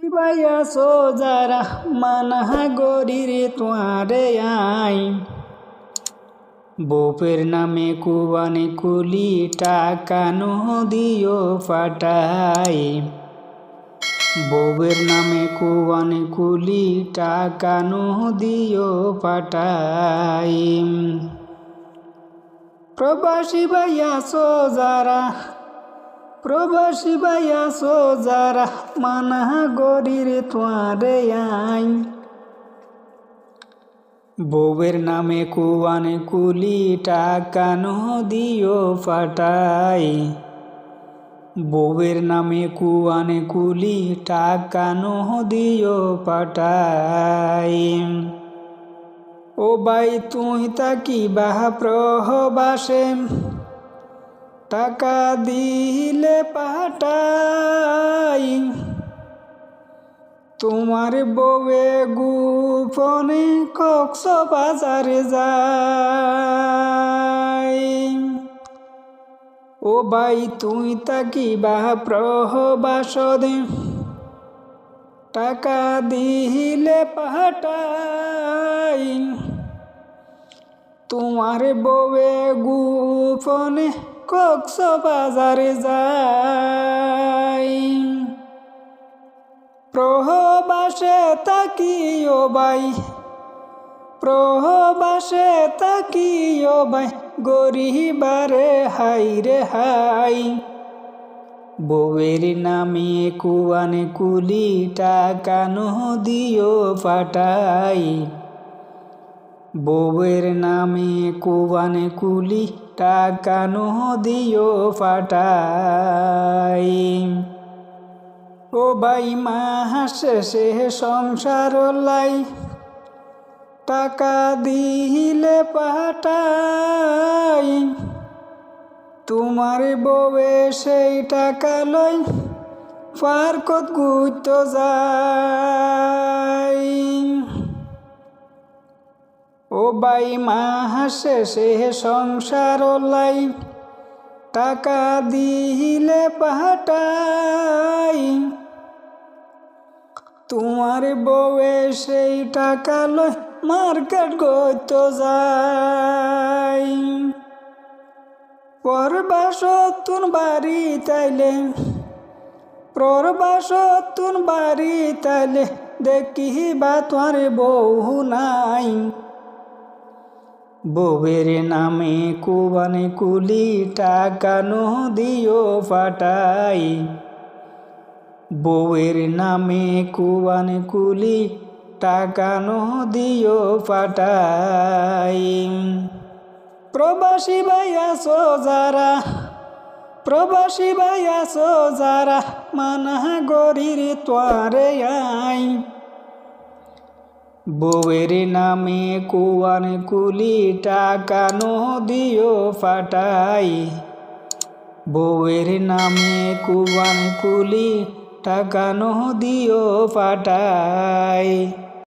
ভাইয়া সোজারা মানা গরিরে তোয়ারে আই বোপের নামে কুবানে কুলি টাকা দিও ফাটাই বউয়ের নামে কুবানে কুলি টাকা দিও ফাটাই প্রবাসী ভাইয়া সোজারা প্রবাসী ভাইয়া সোজারা মানা গরিরে তোয়ারে আই বউয়ের নামে কুবানে কুলি টাকা দিও ফাটাই বউয়ের নামে কুবানে কুলি টাকা দিও ফাটাই ও ভাই তুই তাকি বাহা প্রহবাসে টাকা দিলে পাঠাই তোমার বউয়ে গোপনে কক্সবাজারে যায় ও ভাই তুই তাকি বাহা প্রহবাসদে টাকা দিলে পাঠাই তোমার বউয়ে গোপনে কক্সবাজারে যাই প্রহবাসে তাকিও ভাই প্রহবাসে তাকিও ভাই গরিবারে হাই রে হাই বউয়ের নামে কুবানে কুলি টাকা দিও ফাটাই বউয়ের নামে কুবানে কুলি টাকা দিও ফাটাই ও ভাই মাস শেষে সংসার লাই টাকা দিলে পাঠাই তোমার বউয়ে সেই টাকা লই ফারকত গুইত যাই ও ভাই মাস শেষে সংসার লাই টাকা দিলে পাঠাই তোমার বউয়ে সেই টাকা লয় মার্কেট গইত যাই প্রবাসতুন বাড়ি তাইলে প্রবাসতুন বাড়ি তাইলে দেখিবা তোমার বউ নাই বউয়ের নামে কুবানে কুলি টাকা দিও ফাটাই বউয়ের নামে কুবানে কুলি টাকা দিও ফাটাই প্রবাসী ভাইয়া সোজারা প্রবাসী ভাইয়া সোজারা মানা গরিরে তোয়ারে আই বউয়ের নামে কুবানে কুলি টাকা দিও ফাটাই বউয়ের নামে কুবানে কুলি টাকা দিও ফাটাই।